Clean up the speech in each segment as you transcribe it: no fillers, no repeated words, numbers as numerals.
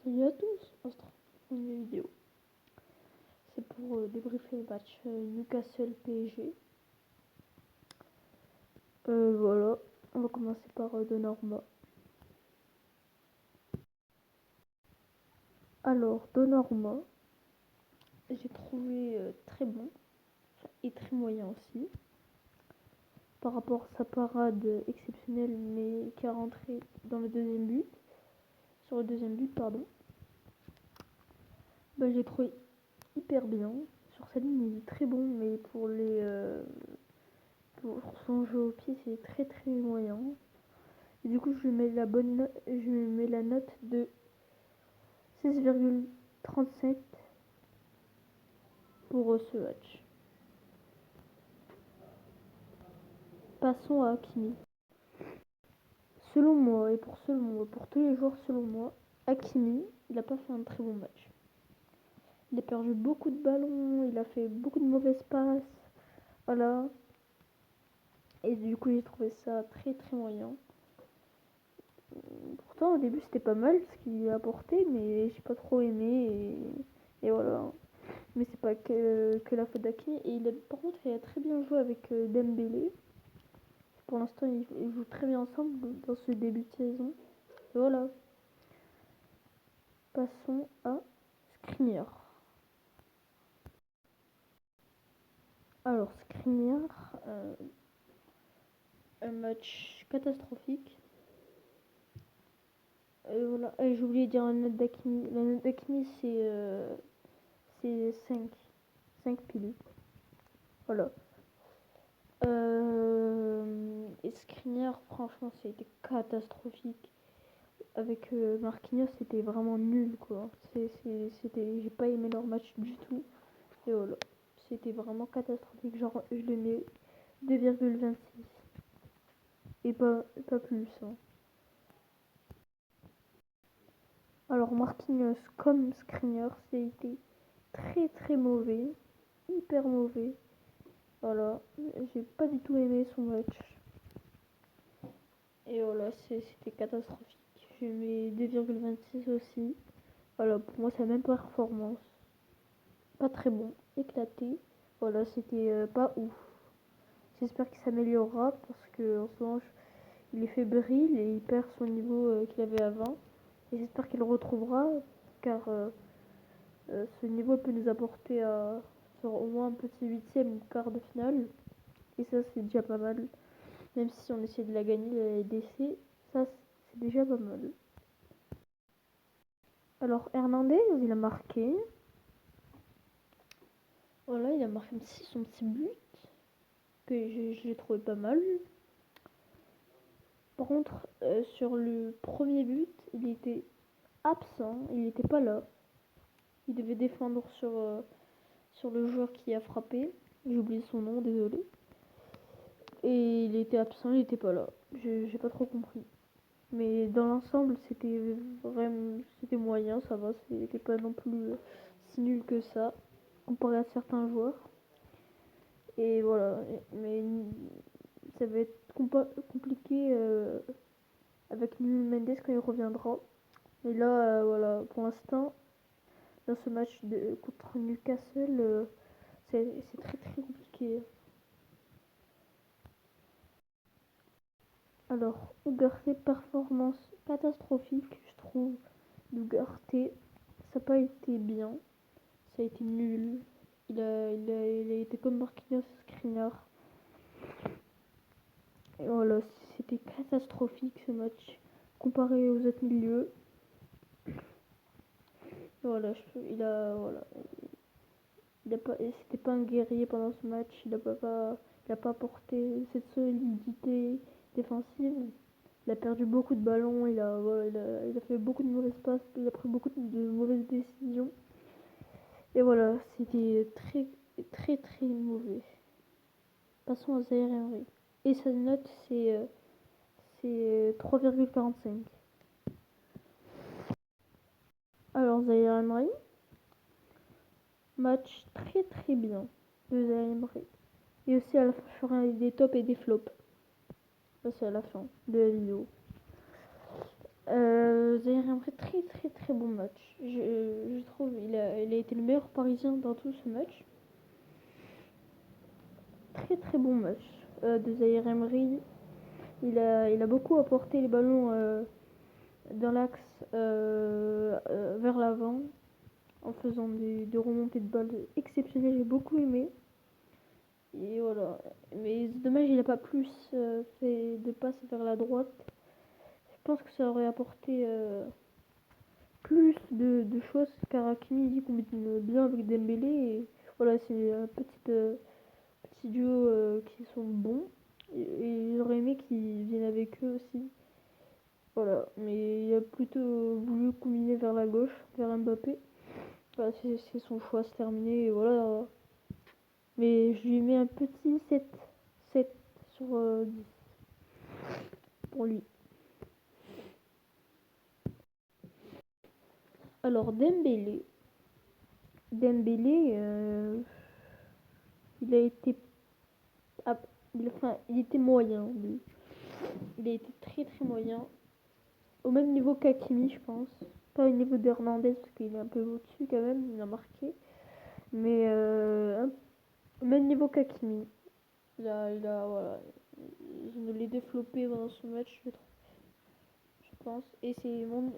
Salut à tous, on se retrouve pour une nouvelle vidéo. C'est pour débriefer le match Newcastle PSG. Voilà, on va commencer par Donnarumma. Alors, Donnarumma, j'ai trouvé très bon et très moyen aussi. Par rapport à sa parade exceptionnelle, mais qui a rentré dans le deuxième but. Sur le deuxième but, pardon. J'ai trouvé hyper bien. Sur sa ligne, il est très bon, mais pour son jeu au pied, c'est très très moyen. Et du coup, je lui mets la note de 6,37 pour ce match. Passons à Hakimi. Selon moi, et pour tous les joueurs, selon moi, Hakimi, il n'a pas fait un très bon match. Il a perdu beaucoup de ballons, il a fait beaucoup de mauvaises passes. Voilà. Et du coup, j'ai trouvé ça très très moyen. Pourtant, au début, c'était pas mal ce qu'il a apporté, mais j'ai pas trop aimé. Et voilà. Mais c'est pas que la faute d'Hakimi. Et par contre, il a très bien joué avec Dembélé. Pour l'instant, ils jouent très bien ensemble dans ce début de saison. Et voilà. Passons à Skriniar. Alors, Skriniar, un match catastrophique. Voilà. J'ai oublié de dire la note d'Hakimi. La note d'Hakimi, c'est 5. 5 piles. Voilà. Et Skriniar, franchement, ça a été catastrophique. Avec Marquinhos, c'était vraiment nul, quoi. J'ai pas aimé leur match du tout. Et voilà. C'était vraiment catastrophique. Genre, je le mets 2,26. Et pas plus. Hein. Alors, Marquinhos, comme Skriniar, c'était très très mauvais. Hyper mauvais. Voilà. J'ai pas du tout aimé son match. Et voilà, c'était catastrophique. Je mets 2,26 aussi. Voilà, pour moi, c'est la même performance. Pas très bon, éclaté. Voilà, c'était pas ouf. J'espère qu'il s'améliorera parce que en ce moment, il est fébrile et il perd son niveau qu'il avait avant. Et j'espère qu'il le retrouvera car ce niveau peut nous apporter sur au moins un petit huitième ou quart de finale. Et ça, c'est déjà pas mal. Même si on essaie de la gagner, la DC, ça, c'est déjà pas mal. Alors, Hernandez, il a marqué. Voilà, il a marqué son petit but que je l'ai trouvé pas mal. Par contre, sur le premier but, il était absent, il n'était pas là. Il devait défendre sur le joueur qui a frappé. J'ai oublié son nom, désolé. Et il était absent, il n'était pas là. J'ai pas trop compris. Mais dans l'ensemble, c'était moyen, ça va. C'était pas non plus si nul que ça, comparé à certains joueurs. Et voilà. Mais ça va être compliqué avec Nuno Mendes quand il reviendra. Et là, voilà, pour l'instant, dans ce match contre Newcastle, c'est très très compliqué. Alors, Ugarte, performance catastrophique, je trouve. Ugarte, ça n'a pas été bien. Ça a été nul. Il a été comme Marquinhos Skriniar. Et voilà, c'était catastrophique ce match. Comparé aux autres milieux. Voilà, voilà. C'était pas un guerrier pendant ce match. Il a pas apporté cette solidité défensive. Il a perdu beaucoup de ballons. Il a fait beaucoup de mauvaises passes. Il a pris beaucoup de mauvaises décisions. Et voilà, c'était très très très mauvais. Passons à Zaire Emery. Et sa note, c'est 3,45. Alors, Zaire Emery, match très très bien de Zaire Emery. Et aussi à la fin, je ferai des tops et des flops. Ça, c'est à la fin de la vidéo. Zaire Emery, très très très bon match. Je trouve il a été le meilleur Parisien dans tout ce match. Très très bon match de Zaïre Emery. Il a beaucoup apporté les ballons dans l'axe vers l'avant en faisant des remontées de balles exceptionnelles. J'ai beaucoup aimé. Et voilà. Mais c'est dommage, il n'a pas plus fait de passes vers la droite. Je pense que ça aurait apporté plus de choses car Hakimi dit combine bien avec Dembélé. Et voilà, c'est un petit duo qui sont bons. Et j'aurais aimé qu'ils viennent avec eux aussi. Voilà, mais il a plutôt voulu combiner vers la gauche, vers Mbappé. Voilà, c'est son choix, c'est terminé. Et voilà. Mais je lui mets un petit 7 sur 10 pour lui. Alors Dembélé, il a été, ah, il était moyen lui. Il a été très très moyen, au même niveau qu'Hakimi, je pense. Pas au niveau d'Hernandez parce qu'il est un peu au-dessus quand même, il a marqué. Mais au même niveau qu'Hakimi. Voilà, il me l'est développé dans ce match, je pense. Et c'est mon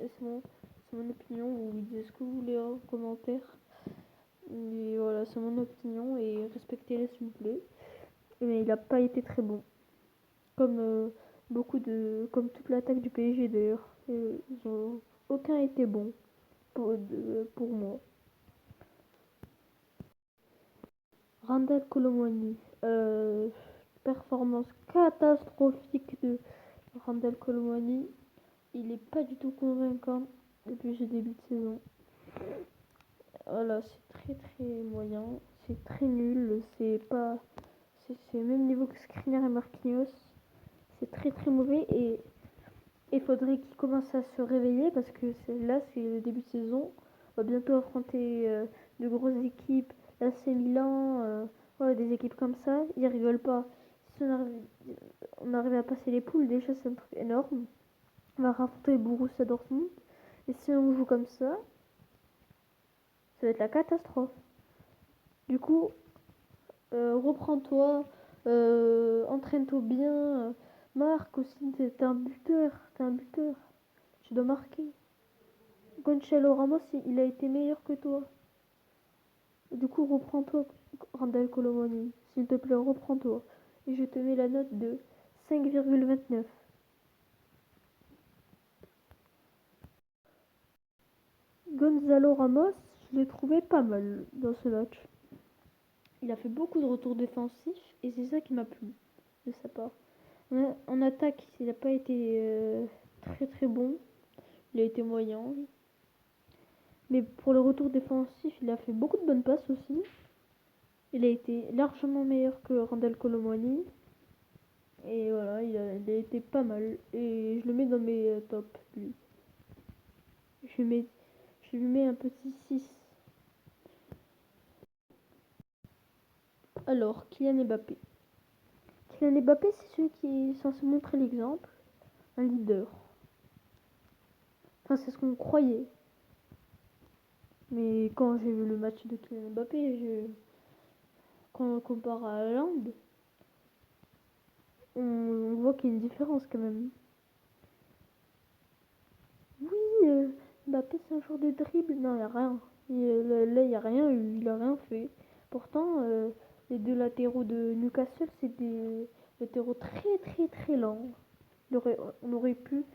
opinion. Vous dites ce que vous voulez en commentaire. Et voilà, c'est mon opinion et respectez-les s'il vous plaît. Mais il n'a pas été très bon. Comme comme toute l'attaque du PSG d'ailleurs. Ils ont aucun été bon pour moi. Randal Colomwani, performance catastrophique de Randal Colomwani. Il n'est pas du tout convaincant depuis ce début de saison. Voilà, c'est très très moyen, c'est très nul, c'est le même niveau que Skriniar et Marquinhos. C'est très très mauvais et il faudrait qu'il commence à se réveiller parce que là c'est le début de saison. On va bientôt affronter de grosses équipes, l'AC Milan, voilà, des équipes comme ça. Ils rigolent pas. Si on arrive à passer les poules, déjà c'est un truc énorme. On va affronter Borussia Dortmund. Et si on joue comme ça va être la catastrophe. Du coup, reprends-toi, entraîne-toi bien, marque aussi, t'es un buteur, tu dois marquer. Gonçalo Ramos, il a été meilleur que toi. Du coup, reprends-toi, Randal Colomoni, s'il te plaît, reprends-toi. Et je te mets la note de 5,29. Gonzalo Ramos, je l'ai trouvé pas mal dans ce match. Il a fait beaucoup de retours défensifs et c'est ça qui m'a plu de sa part. En attaque, il n'a pas été très très bon. Il a été moyen. Mais pour le retour défensif, il a fait beaucoup de bonnes passes aussi. Il a été largement meilleur que Randal Colomwani. Et voilà, il a été pas mal. Et je le mets dans mes tops, lui. Je lui mets, je lui mets un petit 6. Alors, Kylian Mbappé. Kylian Mbappé, c'est celui qui est censé montrer l'exemple. Un leader. Enfin, c'est ce qu'on croyait. Mais quand j'ai vu le match de Kylian Mbappé, quand on le compare à Haaland, on voit qu'il y a une différence quand même. Oui, Mbappé c'est un joueur de dribble. Non, il n'y a rien. Là, il n'y a rien eu. Il a rien fait. Pourtant, les deux latéraux de Newcastle, c'est des latéraux très très très lents. On aurait pu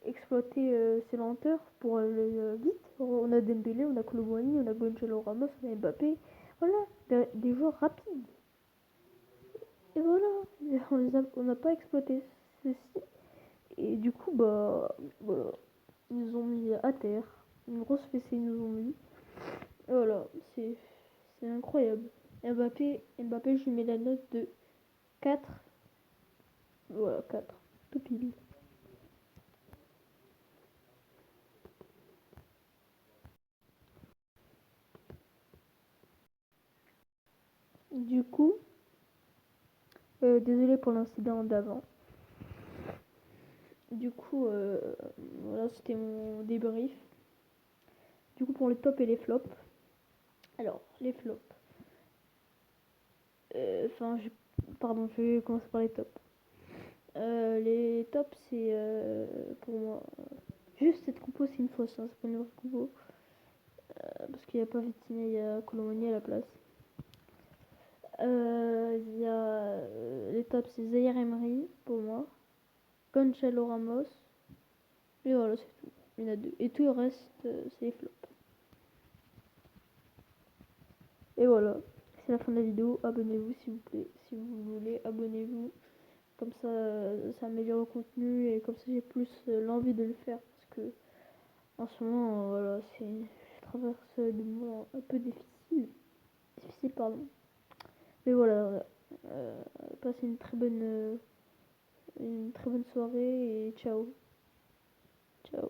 exploiter ses lenteurs pour aller vite. On a Dembélé, on a Koulibaly, on a Gonzalo Ramos, on a Mbappé. Voilà, des joueurs rapides. Et voilà, on n'a pas exploité ceci. Et du coup, bah, voilà, ils nous ont mis à terre. Une grosse fessée, ils nous ont mis. Et voilà, c'est incroyable. Mbappé, je lui mets la note de 4. Voilà, 4. Tout pile. Du coup, désolé pour l'incident d'avant. Du coup, voilà, c'était mon débrief. Du coup, pour les tops et les flops. Alors, les flops. Pardon, je vais commencer par les tops. Les tops, c'est pour moi. Juste cette compo, c'est une fausse, hein, c'est pas une vraie compo. Parce qu'il n'y a pas Vitinha, il y a Colomani à la place. Il y a les tops, c'est Zaire Emery pour moi. Gonçalo Ramos. Et voilà, c'est tout. Il y en a deux. Et tout le reste, c'est les flops. Et voilà, c'est la fin de la vidéo. Abonnez-vous s'il vous plaît. Si vous voulez, abonnez-vous. Comme ça, ça améliore le contenu et comme ça, j'ai plus l'envie de le faire. Parce que en ce moment, voilà, je traverse des moments un peu difficiles. Difficile, pardon. Mais voilà, passez une très bonne soirée et ciao. Ciao.